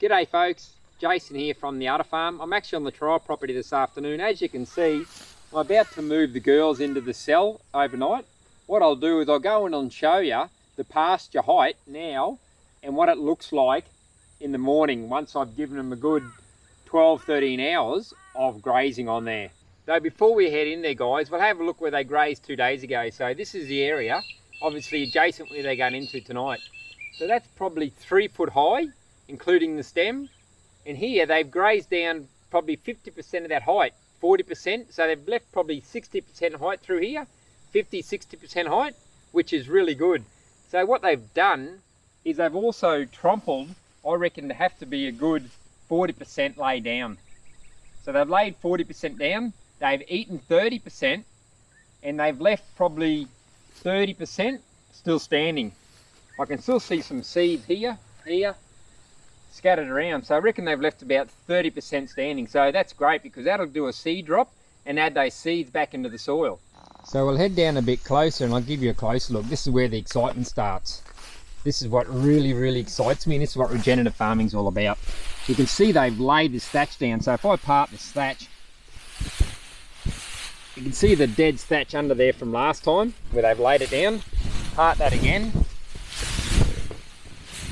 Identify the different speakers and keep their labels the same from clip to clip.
Speaker 1: G'day folks, Jason here from the Udder Farm. I'm actually on the trial property this afternoon. As you can see, I'm about to move the girls into the cell overnight. What I'll do is I'll go in and show you the pasture height now and what it looks like in the morning once I've given them a good 12-13 hours of grazing on there. So before we head in there guys, we'll have a look where they grazed 2 days ago. So this is the area, obviously adjacent where they're going into tonight. So that's probably 3 foot high, including the stem. And here they've grazed down probably 50% of that height, 40%. So they've left probably 60% height through here, 50-60% height, which is really good. So what they've done is they've also trampled, I reckon to have to be a good 40% lay down. So they've laid 40% down, they've eaten 30%, and they've left probably 30% still standing. I can still see some seeds here, scattered around. So I reckon they've left about 30% standing. So that's great because that'll do a seed drop and add those seeds back into the soil. So we'll head down a bit closer and I'll give you a closer look. This is where the excitement starts. This is what really excites me, and this is what regenerative farming is all about. You can see they've laid this thatch down. So if I part this thatch, you can see the dead thatch under there from last time where they've laid it down. Part that again.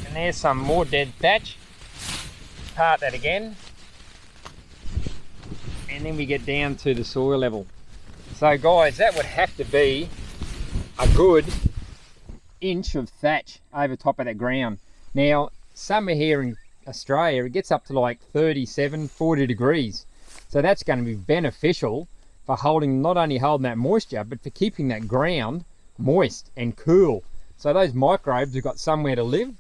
Speaker 1: And there's some more dead thatch. Part that again. And then we get down to the soil level. So guys, that would have to be a good inch of thatch over top of that ground. Now, summer here in Australia, it gets up to like 37-40 degrees. So that's going to be beneficial for not only holding that moisture, but for keeping that ground moist and cool. So those microbes have got somewhere to live.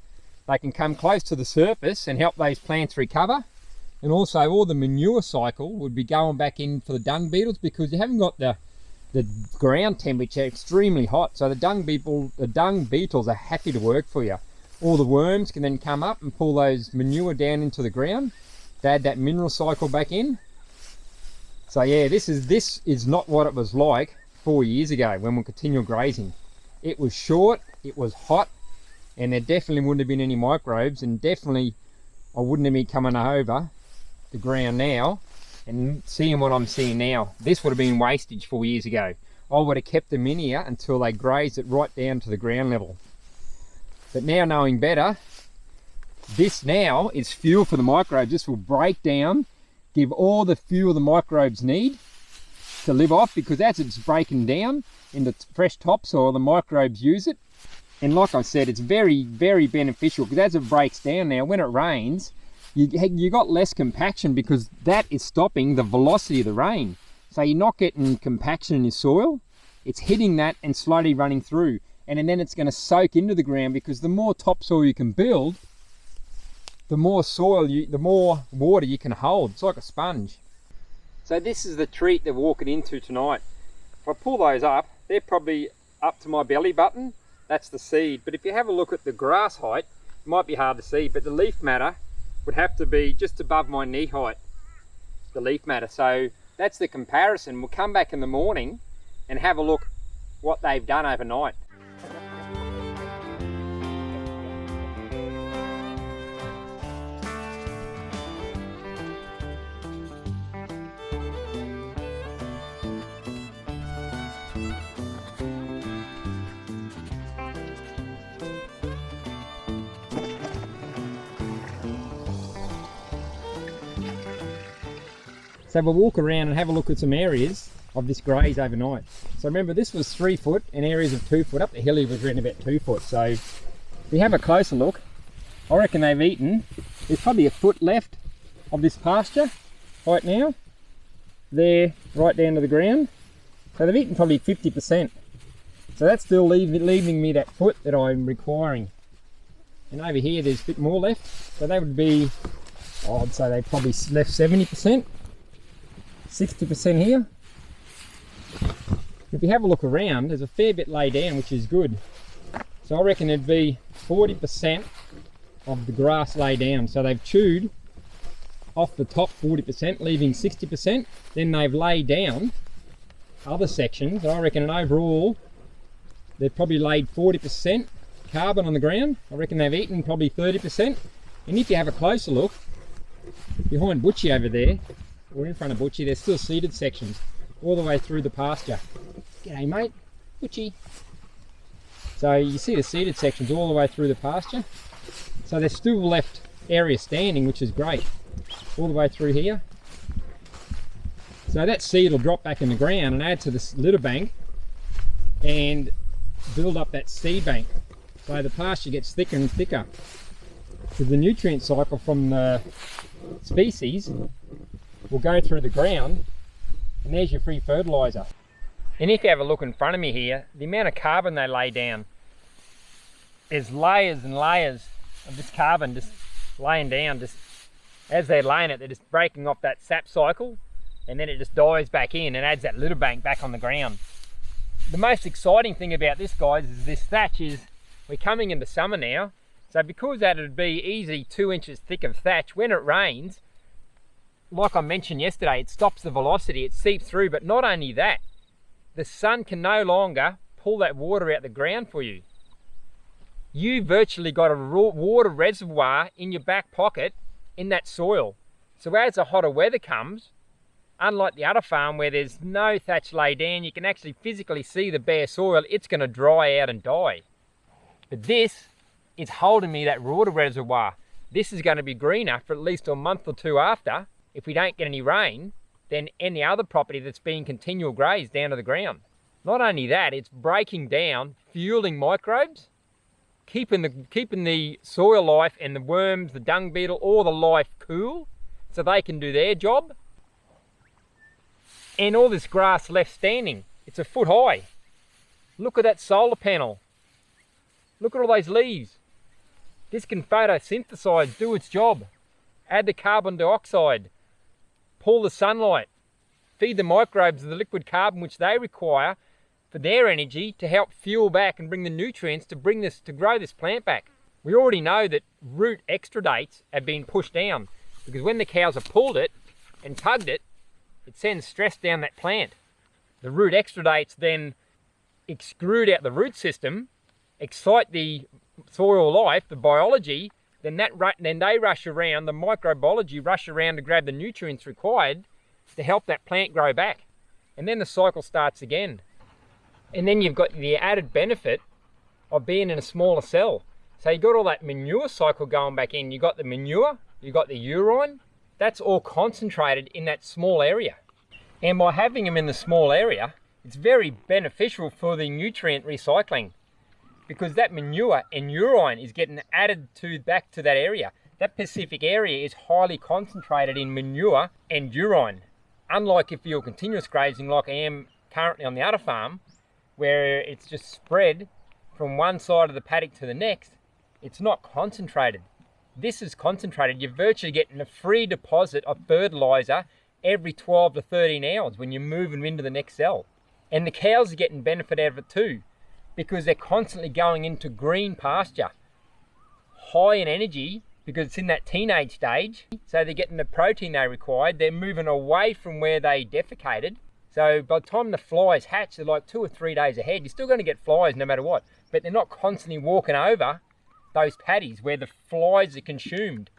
Speaker 1: They can come close to the surface and help those plants recover. And also all the manure cycle would be going back in for the dung beetles, because you haven't got the ground temperature extremely hot. So the dung beetles are happy to work for you. All the worms can then come up and pull those manure down into the ground to add that mineral cycle back in. So yeah, this is not what it was like 4 years ago when we continued grazing. It was short, it was hot, and there definitely wouldn't have been any microbes, and definitely I wouldn't have been coming over the ground now and seeing what I'm seeing now. This would have been wastage 4 years ago. I would have kept them in here until they grazed it right down to the ground level. But now, knowing better, this now is fuel for the microbes. This will break down, give all the fuel the microbes need to live off, because as it's breaking down into fresh topsoil, the microbes use it. And like I said, it's very beneficial, because as it breaks down now, when it rains, you got less compaction, because that is stopping the velocity of the rain. So you're not getting compaction in your soil. It's hitting that and slowly running through. And then it's going to soak into the ground, because the more topsoil you can build, the more water you can hold. It's like a sponge. So this is the treat they're walking into tonight. If I pull those up, they're probably up to my belly button. That's the seed. But if you have a look at the grass height, it might be hard to see, but the leaf matter would have to be just above my knee height, the leaf matter. So that's the comparison. We'll come back in the morning and have a look what they've done overnight. So we'll walk around and have a look at some areas of this graze overnight. So remember, this was 3 foot and areas of 2 foot. Up the hilly was around about 2 foot. So if we have a closer look, I reckon they've eaten, there's probably a foot left of this pasture right now. There, right down to the ground. So they've eaten probably 50%. So that's still leaving me that foot that I'm requiring. And over here there's a bit more left. So that would be, I'd say they probably left 70%. 60% here. If you have a look around, there's a fair bit laid down, which is good. So I reckon it'd be 40% of the grass laid down. So they've chewed off the top 40%, leaving 60%. Then they've laid down other sections. I reckon overall they've probably laid 40% carbon on the ground. I reckon they've eaten probably 30%. And if you have a closer look, behind Butchie over there, or in front of Butchie, there's still seeded sections all the way through the pasture. G'day mate, Butchie. So you see the seeded sections all the way through the pasture. So there's still left area standing, which is great, all the way through here. So that seed will drop back in the ground and add to this litter bank and build up that seed bank. So the pasture gets thicker and thicker. Because the nutrient cycle from the species will go through the ground, and there's your free fertiliser. And if you have a look in front of me here, the amount of carbon they lay down, there's layers and layers of this carbon just laying down. Just as they're laying it, they're just breaking off that sap cycle, and then it just dives back in and adds that litter bank back on the ground. The most exciting thing about this, guys, is this thatch is, we're coming into summer now, so because that would be easy 2 inches thick of thatch, when it rains, like I mentioned yesterday, it stops the velocity, it seeps through. But not only that, the sun can no longer pull that water out the ground for you. You virtually got a water reservoir in your back pocket in that soil. So as the hotter weather comes, unlike the other farm where there's no thatch laid down, you can actually physically see the bare soil, it's going to dry out and die. But this is holding me that water reservoir. This is going to be greener for at least a month or two after, if we don't get any rain, than any other property that's being continual grazed down to the ground. Not only that, it's breaking down, fueling microbes, keeping the soil life and the worms, the dung beetle, all the life cool, so they can do their job. And all this grass left standing, it's a foot high. Look at that solar panel. Look at all those leaves. This can photosynthesize, do its job, add the carbon dioxide, pull the sunlight, feed the microbes the liquid carbon which they require for their energy to help fuel back and bring the nutrients to grow this plant back. We already know that root exudates have been pushed down, because when the cows have pulled it and tugged it, it sends stress down that plant. The root exudates then extrude out the root system, excite the soil life, the biology, then they rush around, the microbiology rush around to grab the nutrients required to help that plant grow back. And then the cycle starts again. And then you've got the added benefit of being in a smaller cell. So you've got all that manure cycle going back in. You've got the manure, you've got the urine, that's all concentrated in that small area. And by having them in the small area, it's very beneficial for the nutrient recycling, because that manure and urine is getting added back to that area. That specific area is highly concentrated in manure and urine. Unlike if you're continuous grazing like I am currently on the other farm, where it's just spread from one side of the paddock to the next, it's not concentrated. This is concentrated. You're virtually getting a free deposit of fertilizer every 12 to 13 hours when you're moving them into the next cell. And the cows are getting benefit out of it too, because they're constantly going into green pasture, high in energy, because it's in that teenage stage. So they're getting the protein they required. They're moving away from where they defecated. So by the time the flies hatch, they're like 2 or 3 days ahead. You're still going to get flies no matter what, but they're not constantly walking over those paddies where the flies are consumed.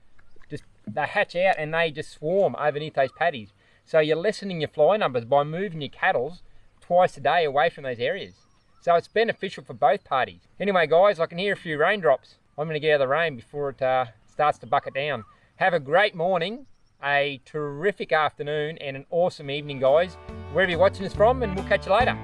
Speaker 1: Just they hatch out and they just swarm underneath those paddies. So you're lessening your fly numbers by moving your cattle twice a day away from those areas. So it's beneficial for both parties. Anyway, guys, I can hear a few raindrops. I'm going to get out of the rain before it starts to bucket down. Have a great morning, a terrific afternoon, and an awesome evening, guys, wherever you're watching this from, and we'll catch you later.